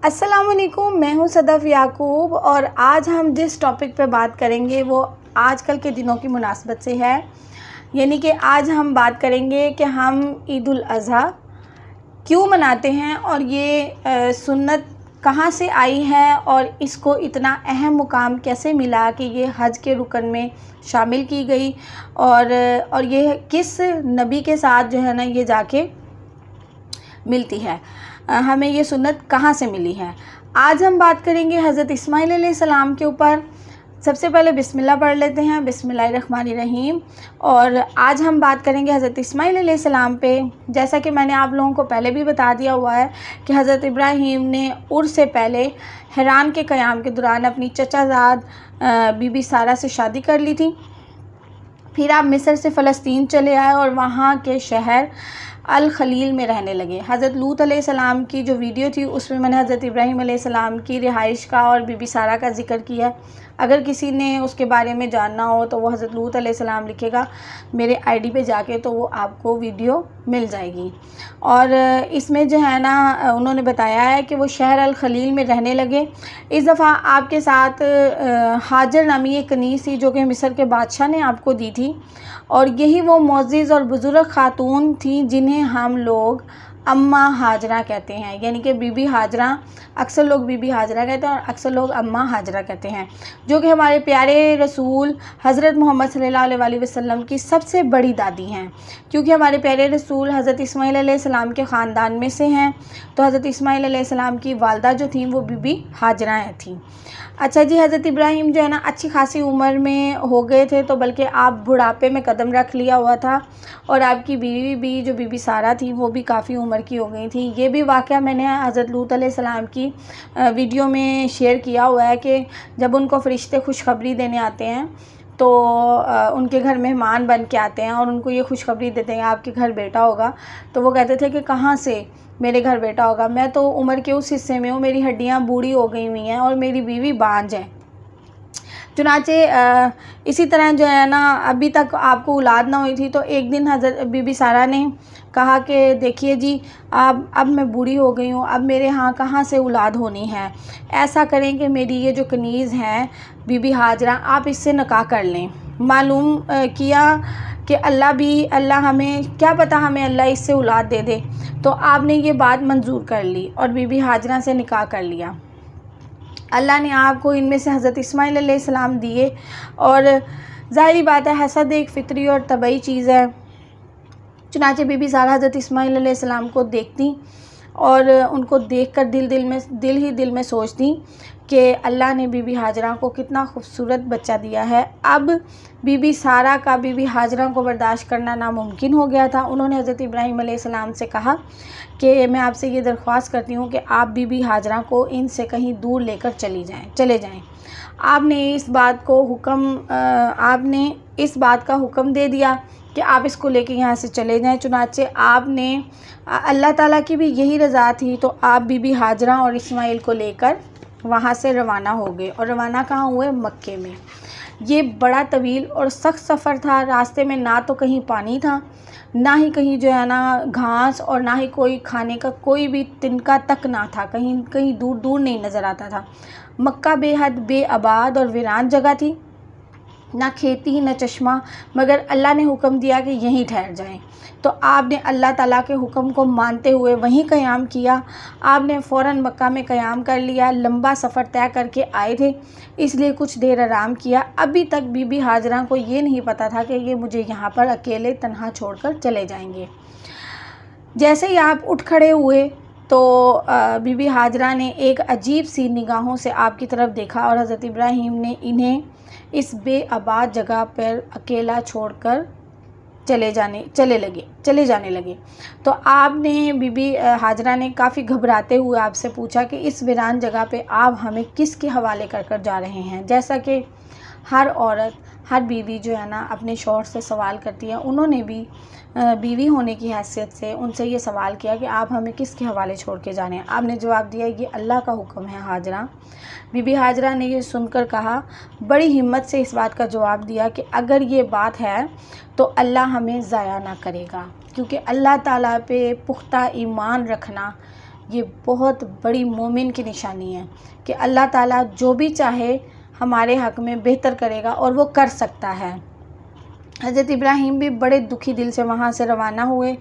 अस्सलामुअलैकुम, मैं हूँ सदफ़ याकूब और आज हम जिस टॉपिक पे बात करेंगे वो आजकल के दिनों की मुनासबत से है। यानी कि आज हम बात करेंगे कि हम ईद उल अज़हा क्यों मनाते हैं और ये सुन्नत कहाँ से आई है और इसको इतना अहम मुकाम कैसे मिला कि ये हज के रुकन में शामिल की गई और ये किस नबी के साथ जो है ना ये जाके मिलती है। हमें ये सुन्नत कहाँ से मिली है। आज हम बात करेंगे हज़रत इस्माइल अलैहिस्सलाम के ऊपर। सबसे पहले बिस्मिल्लाह पढ़ लेते हैं, बिस्मिल्लाहिर्रहमानिर्रहीम। और आज हम बात करेंगे हज़रत इस्माइल अलैहिस्सलाम पे। जैसा कि मैंने आप लोगों को पहले भी बता दिया हुआ है कि हज़रत इब्राहीम ने उर्स से पहले हिरान के क़याम के दौरान अपनी चचाज़ाद बीबी सारा से शादी कर ली थी। फिर आप मिस्र से फ़लस्तीन चले आए और वहाँ के शहर अल खलील में रहने लगे। हज़रत लूत अलैहिस्सलाम की जो वीडियो थी उसमें मैंने हज़रत इब्राहीम अलैहिस्सलाम की रिहाइश का और बीबी सारा का ज़िक्र किया है। अगर किसी ने उसके बारे में जानना हो तो वो हज़रत लूत अलैहिस्सलाम लिखेगा मेरे आईडी पे जाके, तो वो आपको वीडियो मिल जाएगी। और इसमें जो है ना उन्होंने बताया है कि वो शहर अल खलील में रहने लगे। इस दफ़ा आपके साथ हाजर नामी एक कनीज़ थी जो कि मिस्र के बादशाह ने आपको दी थी, और यही वो मोअज़्ज़िज़ और बुज़ुर्ग खातून थी जिन्हें हम लोग अम्मा हाजरा कहते हैं। यानी कि बीबी हाजरा, अक्सर लोग बीबी हाजरा कहते हैं और अक्सर लोग अम्मा हाजरा कहते हैं, जो कि हमारे प्यारे रसूल हज़रत मोहम्मद सल्लल्लाहु अलैहि वसल्लम की सबसे बड़ी दादी हैं। क्योंकि हमारे प्यारे रसूल हज़रत इस्माइल अलैहिस्सलाम के ख़ानदान में से हैं, तो हज़रत इस्माइल अलैहिस्सलाम की वालदा जो थी वो बीबी हाजरा थी। अच्छा जी, हज़रत इब्राहीम जो है ना अच्छी खासी उम्र में हो गए थे, तो बल्कि आप बुढ़ापे में कदम रख लिया हुआ था, और आपकी बीवी भी जो बीबी सारा थी वो भी काफ़ी उम्र की हो गई थी। ये भी वाक़या मैंने हज़रत लूत अलैहिस्सलाम की वीडियो में शेयर किया हुआ है कि जब उनको फ़रिश्ते खुशखबरी देने आते हैं तो उनके घर मेहमान बन के आते हैं और उनको ये खुशखबरी देते हैं आपके घर बेटा होगा, तो वो कहते थे कि कहाँ से मेरे घर बेटा होगा, मैं तो उम्र के उस हिस्से में हूँ, मेरी हड्डियाँ बूढ़ी हो गई हुई हैं और मेरी बीवी बांझ है। चुनाचे इसी तरह जो है ना अभी तक आपको औलाद ना हुई थी, तो एक दिन हज़रत बीबी सारा ने कहा कि देखिए जी, अब मैं बूढ़ी हो गई हूँ, अब मेरे यहाँ कहाँ से औलाद होनी है। ऐसा करें कि मेरी ये जो कनीज़ है बीबी हाजरा, आप इससे निकाह कर लें। मालूम किया कि अल्लाह हमें क्या पता, हमें अल्लाह इससे औलाद दे दे। तो आपने ये बात मंजूर कर ली और बीबी हाजरा से निकाह कर लिया। अल्लाह ने आपको इनमें से हज़रत इस्माइल अलैहिस्सलाम दिए, और ज़ाहिरी बात है हसद एक फ़ितरी और तबई चीज़ है। चुनाचे बीबी सारा हज़रत इस्माइल अलैहिस्सलाम को देखती और उनको देखकर दिल में सोचती कि अल्लाह ने बीबी हाजरा को कितना खूबसूरत बच्चा दिया है। अब बीबी सारा का बीबी हाजरा को बर्दाश्त करना नामुमकिन हो गया था। उन्होंने हज़रत इब्राहीम अलैहिस्सलाम से कहा कि मैं आपसे ये दरख्वास्त करती हूँ कि आप बीबी हाजरा को इनसे कहीं दूर लेकर चले जाएं। आपने इस बात का हुक्म दे दिया कि आप इसको लेके यहाँ से चले जाएं। चुनाचे आपने अल्लाह ताला की भी यही रज़ा थी, तो आप बीबी हाजरा और इस्माइल को लेकर वहाँ से रवाना हो गए। और रवाना कहाँ हुए? मक्के में। ये बड़ा तवील और सख्त सफ़र था। रास्ते में ना तो कहीं पानी था, ना ही कहीं जो है ना घास, और ना ही कोई खाने का कोई भी तिनका तक ना था, कहीं दूर दूर नहीं नज़र आता था। मक्का बेहद बेआबाद और वीरान जगह थी, ना खेती न चश्मा, मगर अल्लाह ने हुक्म दिया कि यहीं ठहर जाएं। तो आपने अल्लाह ताला के हुक्म को मानते हुए वहीं क़याम किया। आपने फ़ौरन मक्का में क़याम कर लिया। लंबा सफ़र तय करके आए थे, इसलिए कुछ देर आराम किया। अभी तक बीबी हाजरा को ये नहीं पता था कि ये मुझे यहाँ पर अकेले तन्हा छोड़कर चले जाएंगे। जैसे ही आप उठ खड़े हुए तो बीबी हाजरा ने एक अजीब सी निगाहों से आपकी तरफ देखा, और हज़रत इब्राहीम ने इन्हें इस बेआबाद जगह पर अकेला छोड़कर चले जाने लगे। तो आपने बीबी हाजरा ने काफ़ी घबराते हुए आपसे पूछा कि इस वीरान जगह पे आप हमें किसके हवाले कर जा रहे हैं। जैसा कि हर औरत, हर बीवी जो है ना अपने शौहर से सवाल करती है, उन्होंने भी बीवी होने की हैसियत से उनसे ये सवाल किया कि आप हमें किसके हवाले छोड़ के जाने हैं। आपने जवाब दिया ये अल्लाह का हुक्म है हाजरा। बीबी हाजरा ने ये सुनकर कहा, बड़ी हिम्मत से इस बात का जवाब दिया कि अगर ये बात है तो अल्लाह हमें ज़ाया ना करेगा, क्योंकि अल्लाह ताला पे पुख्ता ईमान रखना ये बहुत बड़ी मोमिन की निशानी है कि अल्लाह ताला जो भी चाहे हमारे हक़ में बेहतर करेगा और वो कर सकता है। हज़रत इब्राहीम भी बड़े दुखी दिल से वहाँ से रवाना हुए।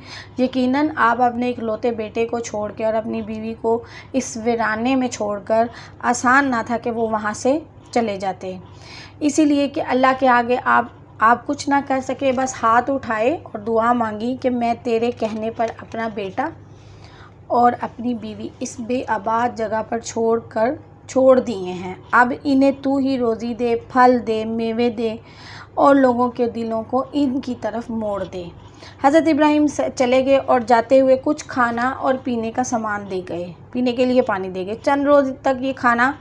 यकीनन आप अपने इकलौते बेटे को छोड़ के और अपनी बीवी को इस वीराने में छोड़कर आसान ना था कि वो वहाँ से चले जाते, इसीलिए कि अल्लाह के आगे आप कुछ ना कर सके, बस हाथ उठाए और दुआ मांगी कि मैं तेरे कहने पर अपना बेटा और अपनी बीवी इस बेआबाद जगह पर छोड़ दिए हैं। अब इन्हें तू ही रोज़ी दे, फल दे, मेवे दे और लोगों के दिलों को इनकी तरफ मोड़ दे। हज़रत इब्राहीम चले गए और जाते हुए कुछ खाना और पीने का सामान दे गए, पीने के लिए पानी दे गए। चंद रोज़ तक ये खाना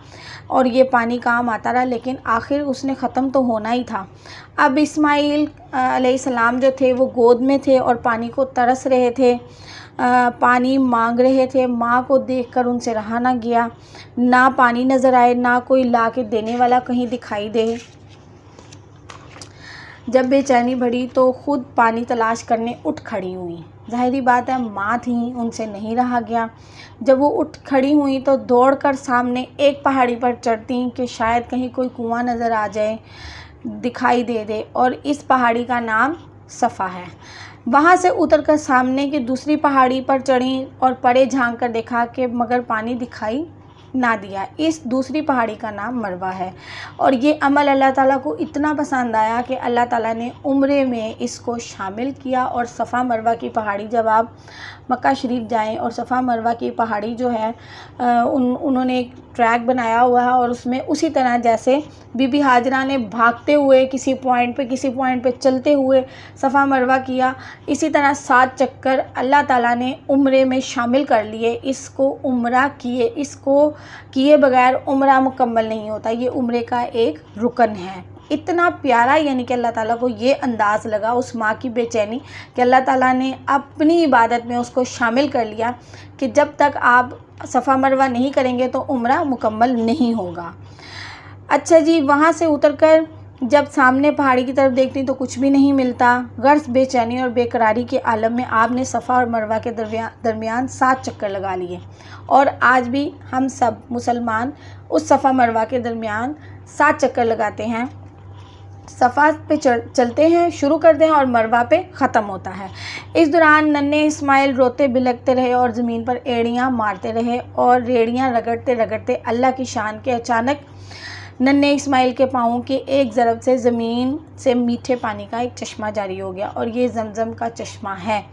और ये पानी काम आता रहा, लेकिन आखिर उसने ख़त्म तो होना ही था। अब इस्माइल अलैहिस्सलाम जो थे वो गोद में थे और पानी को तरस रहे थे, पानी मांग रहे थे। माँ को देखकर उनसे रहा ना गया, ना पानी नज़र आए, ना कोई ला के देने वाला कहीं दिखाई दे। जब बेचैनी बढ़ी तो ख़ुद पानी तलाश करने उठ खड़ी हुई। ज़ाहिरी बात है, माँ थी, उनसे नहीं रहा गया। जब वो उठ खड़ी हुई तो दौड़कर सामने एक पहाड़ी पर चढ़ती कि शायद कहीं कोई कुआं नज़र आ जाए, दिखाई दे दे, और इस पहाड़ी का नाम सफ़ा है। वहाँ से उतरकर सामने की दूसरी पहाड़ी पर चढ़ी और परे झांक कर देखा कि मगर पानी दिखाई ना दिया। इस दूसरी पहाड़ी का नाम मरवा है और ये अमल अल्लाह ताला को इतना पसंद आया कि अल्लाह ताला ने उम्रे में इसको शामिल किया। और सफ़ा मरवा की पहाड़ी, जब आप मक्का शरीफ जाएं और सफ़ा मरवा की पहाड़ी जो है उन्होंने एक ट्रैक बनाया हुआ है और उसमें उसी तरह जैसे बीबी हाजरा ने भागते हुए किसी पॉइंट पे चलते हुए सफ़ा मरवा किया, इसी तरह 7 चक्कर अल्लाह ताला ने उम्रे में शामिल कर लिए। इसको उम्रा किए बगैर उम्रा मुकम्मल नहीं होता, ये उम्रे का एक रुकन है। इतना प्यारा, यानी कि अल्लाह ताला को ये अंदाज़ लगा उस माँ की बेचैनी कि अल्लाह ताला ने अपनी इबादत में उसको शामिल कर लिया कि जब तक आप सफ़ा मरवा नहीं करेंगे तो उम्रा मुकम्मल नहीं होगा। अच्छा जी, वहाँ से उतरकर जब सामने पहाड़ी की तरफ देखती तो कुछ भी नहीं मिलता। गर्स बेचैनी और बेकरारी के आलम में आपने सफ़ा और मरवा के दरमियान 7 चक्कर लगा लिए और आज भी हम सब मुसलमान उस सफ़ा मरवा के दरमियान 7 चक्कर लगाते हैं। सफ़ा पे चलते हैं, शुरू करते हैं और मरवा पे ख़त्म होता है। इस दौरान नन्हे इस्माइल रोते बिलखते रहे और ज़मीन पर एड़ियाँ मारते रहे और रेड़ियाँ रगड़ते रगड़ते अल्लाह की शान के अचानक नन्हे इस्माइल के पाँवों के एक ज़रब से ज़मीन से मीठे पानी का एक चश्मा जारी हो गया और ये ज़मज़म का चश्मा है।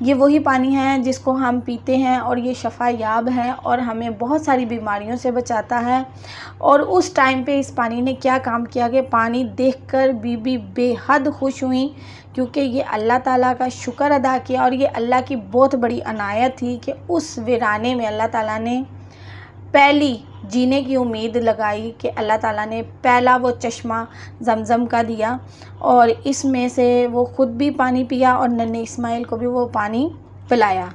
ये वही पानी है जिसको हम पीते हैं और ये शफ़ा याब है और हमें बहुत सारी बीमारियों से बचाता है। और उस टाइम पे इस पानी ने क्या काम किया कि पानी देखकर बीबी बेहद खुश हुई, क्योंकि ये अल्लाह ताला का शुक्र अदा किया और ये अल्लाह की बहुत बड़ी अनायत थी कि उस वीराने में अल्लाह ताला ने पहली जीने की उम्मीद लगाई कि अल्लाह ताला ने पहला वो चश्मा ज़मज़म का दिया और इसमें से वो ख़ुद भी पानी पिया और नन्हे इस्माइल को भी वो पानी पिलाया।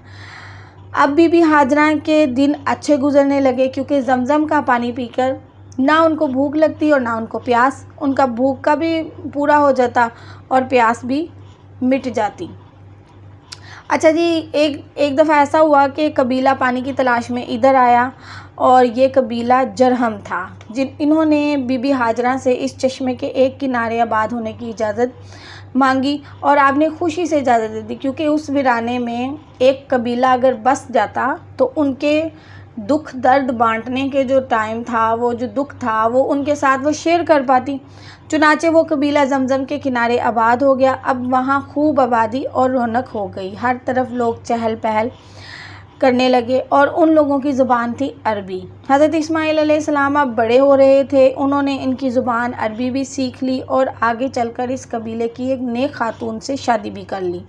अब बीबी हाजरा के दिन अच्छे गुजरने लगे, क्योंकि ज़मज़म का पानी पीकर ना उनको भूख लगती और ना उनको प्यास, उनका भूख का भी पूरा हो जाता और प्यास भी मिट जाती। अच्छा जी, एक दफ़ा ऐसा हुआ कि कबीला पानी की तलाश में इधर आया और ये कबीला जरहम था। इन्होंने बीबी हाजरा से इस चश्मे के एक किनारे आबाद होने की इजाज़त मांगी और आपने खुशी से इजाज़त दे दी, क्योंकि उस वीराने में एक कबीला अगर बस जाता तो उनके दुख दर्द बांटने के जो टाइम था, वो जो दुख था, वो उनके साथ वो शेयर कर पाती। चुनाचे वो कबीला ज़मज़म के किनारे आबाद हो गया। अब वहाँ खूब आबादी और रौनक हो गई, हर तरफ लोग चहल पहल करने लगे और उन लोगों की ज़ुबान थी अरबी। हज़रत इस्माइल अलैहिस्सलाम अब बड़े हो रहे थे, उन्होंने इनकी ज़ुबान अरबी भी सीख ली और आगे चलकर इस कबीले की एक नेक खातून से शादी भी कर ली।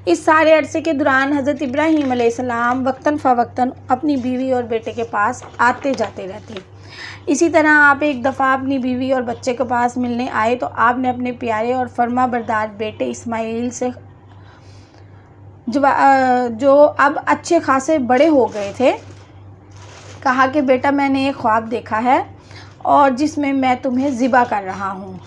इस सारे अरसे के दौरान हज़रत इब्राहीम अलैहिस्सलाम वक्तन फ़वक्तन अपनी बीवी और बेटे के पास आते जाते रहते। इसी तरह आप एक दफ़ा अपनी बीवी और बच्चे के पास मिलने आए तो आपने अपने प्यारे और फर्मा बरदार बेटे इस्माइल से जो अब अच्छे खासे बड़े हो गए थे, कहा कि बेटा मैंने एक ख्वाब देखा है और जिसमें मैं तुम्हें ज़िबा कर रहा हूँ।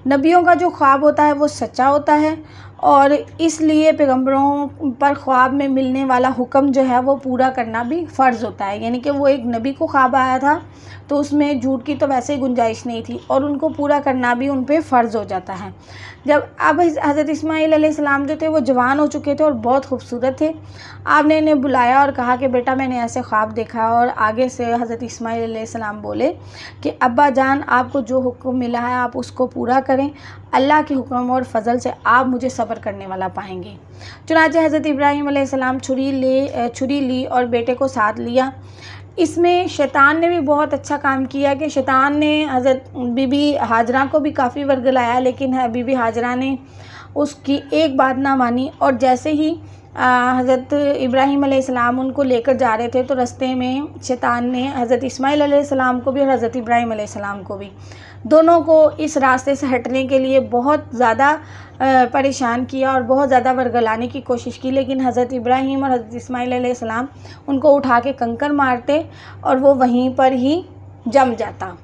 नबियों का जो ख्वाब होता है वो सच्चा होता है और इसलिए पैगंबरों पर ख्वाब में मिलने वाला हुक्म जो है वो पूरा करना भी फ़र्ज़ होता है। यानी कि वो एक नबी को ख्वाब आया था तो उसमें झूठ की तो वैसे ही गुंजाइश नहीं थी, और उनको पूरा करना भी उन पे फ़र्ज़ हो जाता है। जब अब हज़रत इस्माईल अलैहिस्सलाम जो थे वो जवान हो चुके थे और बहुत खूबसूरत थे, आपने इन्हें बुलाया और कहा कि बेटा मैंने ऐसे ख्वाब देखा। और आगे से हज़रत इस्माईल अलैहिस्सलाम बोले कि अब्बा जान, आपको जो हुक्म मिला है आप उसको पूरा करें, अल्लाह के हुक्म और फ़ज़ल से आप मुझे सब्र करने वाला पाएंगे। चुनांचे हज़रत इब्राहीम अलैहिस्सलाम छुरी ली और बेटे को साथ लिया। इसमें शैतान ने भी बहुत अच्छा काम किया कि शैतान ने हज़रत बीबी हाजरा को भी काफ़ी वर्गलाया, लेकिन बीबी हाजरा ने उसकी एक बात ना मानी। और जैसे ही हज़रत इब्राहीम अलैहिस्सलाम उनको लेकर जा रहे थे तो रास्ते में शैतान ने हज़रत इस्माईल अलैहिस्सलाम को भी और हज़रत इब्राहीम अलैहिस्सलाम को भी, दोनों को इस रास्ते से हटने के लिए बहुत ज़्यादा परेशान किया और बहुत ज़्यादा वर्गलाने की कोशिश की। लेकिन हज़रत इब्राहीम और हज़रत इस्माईल अलैहिस्सलाम उनको उठा के कंकर मारते और वो वहीं पर ही जम जाता।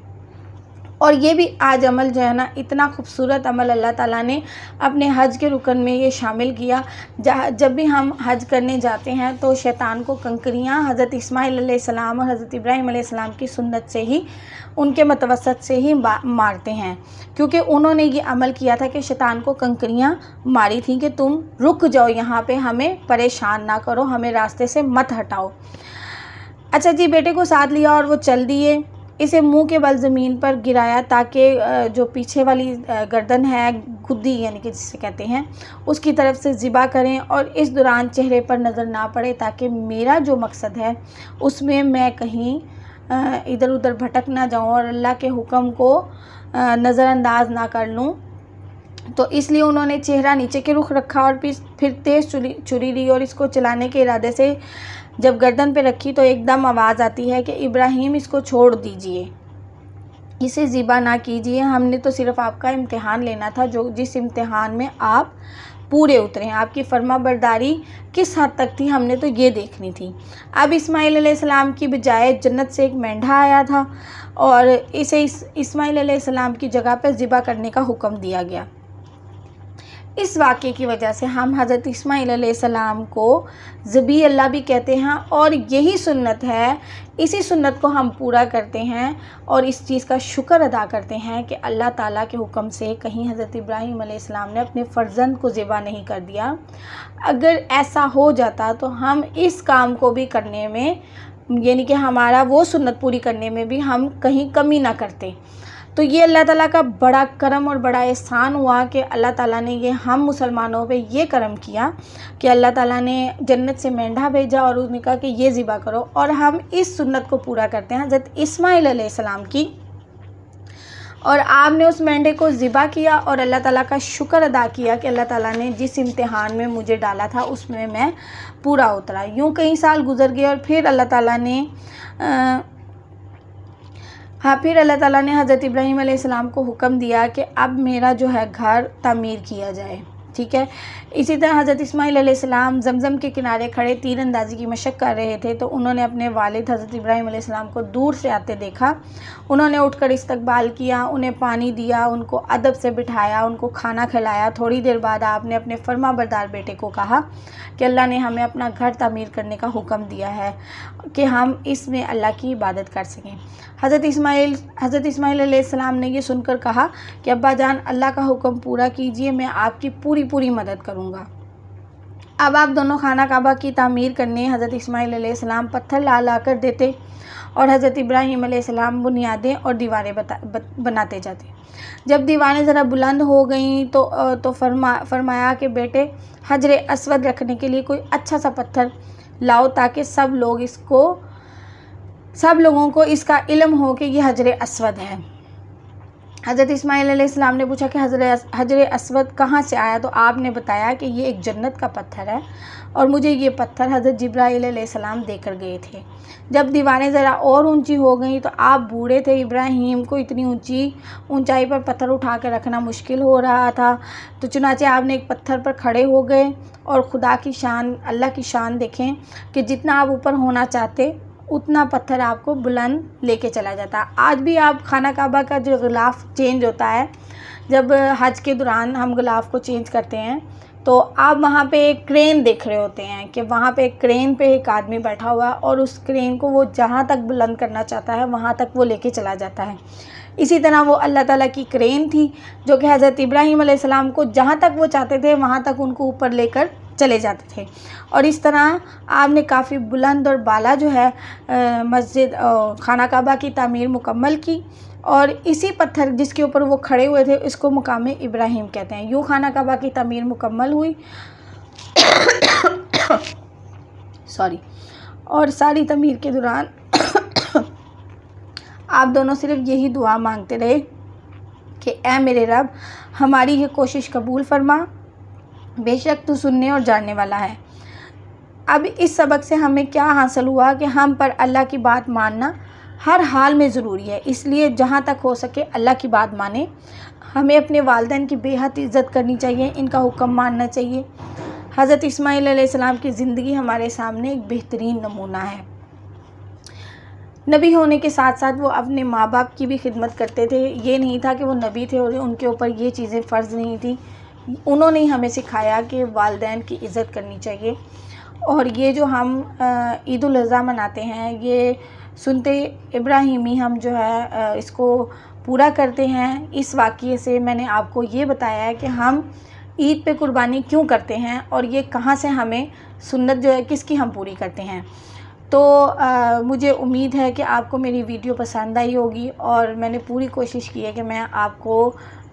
और ये भी आज अमल जो है ना, इतना खूबसूरत अमल अल्लाह ताला ने अपने हज के रुकन में ये शामिल किया। जब भी हम हज करने जाते हैं तो शैतान को कंकरियाँ हज़रत इस्माईल अलैहिस्सलाम और हज़रत इब्राहीम अलैहिस्सलाम की सुन्नत से ही, उनके मतवसत से ही मारते हैं, क्योंकि उन्होंने ये अमल किया था कि शैतान को कंकरियाँ मारी थी कि तुम रुक जाओ यहाँ पे, हमें परेशान ना करो, हमें रास्ते से मत हटाओ। अच्छा जी, बेटे को साथ लिया और वो चल दिए। इसे मुंह के बल ज़मीन पर गिराया ताकि जो पीछे वाली गर्दन है, गुद्दी यानी कि जिसे कहते हैं, उसकी तरफ से ज़िबा करें और इस दौरान चेहरे पर नज़र ना पड़े, ताकि मेरा जो मकसद है उसमें मैं कहीं इधर उधर भटक ना जाऊं और अल्लाह के हुक्म को नज़रअंदाज ना कर लूं। तो इसलिए उन्होंने चेहरा नीचे के रुख रखा और फिर तेज़ छुरी ली और इसको चलाने के इरादे से जब गर्दन पे रखी तो एकदम आवाज़ आती है कि इब्राहीम इसको छोड़ दीजिए, इसे ज़िबा ना कीजिए, हमने तो सिर्फ़ आपका इम्तिहान लेना था, जिस इम्तिहान में आप पूरे उतरे, आपकी फर्माबरदारी किस हद तक थी हमने तो ये देखनी थी। अब इस्माईल अलैहिस्सलाम की बजाय जन्नत से एक मेंढा आया था और इसे इस्माईल अलैहिस्सलाम की जगह पर ज़िबा करने का हुक्म दिया गया। इस वाक़े की वजह से हम हज़रत इस्माईल अलैहिस्सलाम को ज़बी अल्लाह भी कहते हैं और यही सुन्नत है। इसी सुन्नत को हम पूरा करते हैं और इस चीज़ का शुक्र अदा करते हैं कि अल्लाह ताला के हुक्म से कहीं हज़रत इब्राहीम अलैहिस्सलाम ने अपने फ़र्जंद को ज़िबा नहीं कर दिया। अगर ऐसा हो जाता तो हम इस काम को भी करने में, यानी कि हमारा वो सुन्नत पूरी करने में भी हम कहीं कमी ना करते। तो ये अल्लाह ताला का बड़ा करम और बड़ा एहसान हुआ कि अल्लाह ताला ने ये हम मुसलमानों पे ये करम किया कि अल्लाह ताला ने जन्नत से मेंढा भेजा और उसने कहा कि ये ज़िबा करो, और हम इस सुन्नत को पूरा करते हैं हज़रत इस्माईल अलैहिस्सलाम की। और आपने उस मेंढे को ज़िबा किया और अल्लाह ताला का शुक्र अदा किया कि अल्लाह ताला ने जिस इम्तिहान में मुझे डाला था उसमें मैं पूरा उतरा। यूँ कई साल गुजर गए और फिर अल्लाह ताला ने हज़रत इब्राहीम अलैहिस्सलाम को हुक्म दिया कि अब मेरा जो है घर तामीर किया जाए। ठीक है। इसी तरह हज़रत इस्माईल अलैहिस्सलाम ज़मज़म के किनारे खड़े तीरंदाजी की मशक़ कर रहे थे तो उन्होंने अपने वालिद हज़रत इब्राहीम अलैहिस्सलाम को दूर से आते देखा। उन्होंने उठकर इस्तकबाल किया, उन्हें पानी दिया, उनको अदब से बिठाया, उनको खाना खिलाया। थोड़ी देर बाद आपने अपने फर्माबरदार बेटे को कहा कि अल्लाह ने हमें अपना घर तामीर करने का हुक्म दिया है कि हम इसमें अल्लाह की इबादत कर सकें। हज़रत इस्माईल अलैहिस्सलाम ने ये सुनकर कहा कि अब्बा जान, अल्लाह का हुक्म पूरा कीजिए, मैं आपकी पूरी मदद करूँगा। अब आप दोनों खाना काबा की तामीर करने हज़रत इस्माईल अलैहिस्सलाम पत्थर ला कर देते और हज़रत इब्राहीम अलैहिस्सलाम बुनियादें और दीवारें बनाते जाते। जब दीवारें ज़रा बुलंद हो गईं तो फरमाया कि बेटे, हजरे अस्वद रखने के लिए कोई अच्छा सा पत्थर लाओ ताकि सब लोगों को इसका इल्म हो कि ये हजरे अस्वद है। हज़रत इस्माईल अलैहिस्सलाम ने पूछा कि हजरे अस्वद कहाँ से आया, तो आपने बताया कि ये एक जन्नत का पत्थर है और मुझे ये पत्थर हज़रत जिब्राईल अलैहिस्सलाम देकर गए थे। जब दीवारें ज़रा और ऊंची हो गई तो आप बूढ़े थे, इब्राहीम को इतनी ऊंचाई पर पत्थर उठा कर रखना मुश्किल हो रहा था, तो चुनाचे आपने एक पत्थर पर खड़े हो गए और खुदा की शान, अल्लाह की शान देखें कि जितना आप ऊपर होना चाहते उतना पत्थर आपको बुलंद लेके चला जाता। आज भी आप खाना काबा का जो गिलाफ चेंज होता है, जब हज के दौरान हम गिलाफ को चेंज करते हैं तो आप वहाँ पे एक क्रेन देख रहे होते हैं कि वहाँ पे एक क्रेन पे एक आदमी बैठा हुआ है और उस क्रेन को वो जहाँ तक बुलंद करना चाहता है वहाँ तक वो लेके चला जाता है। इसी तरह वो अल्लाह ताला की क्रेन थी जो कि हज़रत इब्राहीम अलैहिस्सलाम को जहाँ तक वो चाहते थे वहाँ तक उनको ऊपर लेकर चले जाते थे। और इस तरह आपने काफ़ी बुलंद और बाला जो है मस्जिद खाना काबा की तामीर मुकम्मल की और इसी पत्थर जिसके ऊपर वो खड़े हुए थे इसको मुकाम इब्राहीम कहते हैं। यूँ खाना काबा की तामीर मुकम्मल हुई सॉरी। और सारी तमीर के दौरान आप दोनों सिर्फ यही दुआ मांगते रहे कि ऐ मेरे रब हमारी ये कोशिश कबूल फरमा, बेशक तू सुनने और जानने वाला है। अब इस सबक से हमें क्या हासिल हुआ कि हम पर अल्लाह की बात मानना हर हाल में ज़रूरी है, इसलिए जहाँ तक हो सके अल्लाह की बात माने। हमें अपने वालिदैन की बेहद इज़्ज़त करनी चाहिए, इनका हुक्म मानना चाहिए। हज़रत इस्माईल अलैहिस्सलाम की ज़िंदगी हमारे सामने एक बेहतरीन नमूना है। नबी होने के साथ साथ वो अपने माँ बाप की भी खिदमत करते थे। ये नहीं था कि वो नबी थे और उनके ऊपर ये चीज़ें फ़र्ज़ नहीं थी। उन्होंने ही हमें सिखाया कि वालिदैन की इज़्ज़त करनी चाहिए। और ये जो हम ईद उल अज़हा मनाते हैं, ये सुन्नते इब्राहीमी हम जो है इसको पूरा करते हैं। इस वाक़ये से मैंने आपको ये बताया है कि हम ईद पे कुर्बानी क्यों करते हैं और ये कहाँ से हमें सुन्नत जो है किसकी हम पूरी करते हैं। तो मुझे उम्मीद है कि आपको मेरी वीडियो पसंद आई होगी और मैंने पूरी कोशिश की है कि मैं आपको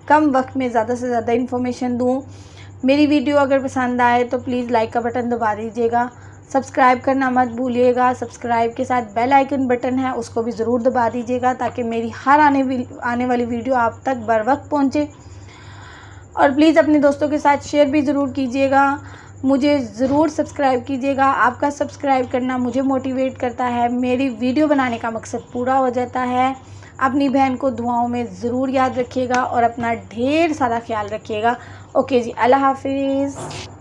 कम वक्त में ज़्यादा से ज़्यादा इन्फॉर्मेशन दूँ। मेरी वीडियो अगर पसंद आए तो प्लीज़ लाइक का बटन दबा दीजिएगा, सब्सक्राइब करना मत भूलिएगा। सब्सक्राइब के साथ बेल आइकन बटन है उसको भी ज़रूर दबा दीजिएगा ताकि मेरी हर आने वाली वीडियो आप तक बर वक्त पहुँचे। और प्लीज़ अपने दोस्तों के साथ शेयर भी ज़रूर कीजिएगा। मुझे ज़रूर सब्सक्राइब कीजिएगा, आपका सब्सक्राइब करना मुझे मोटिवेट करता है, मेरी वीडियो बनाने का मकसद पूरा हो जाता है। अपनी बहन को दुआओं में ज़रूर याद रखिएगा और अपना ढेर सारा ख्याल रखिएगा। ओके जी, अल्लाह हाफिज़।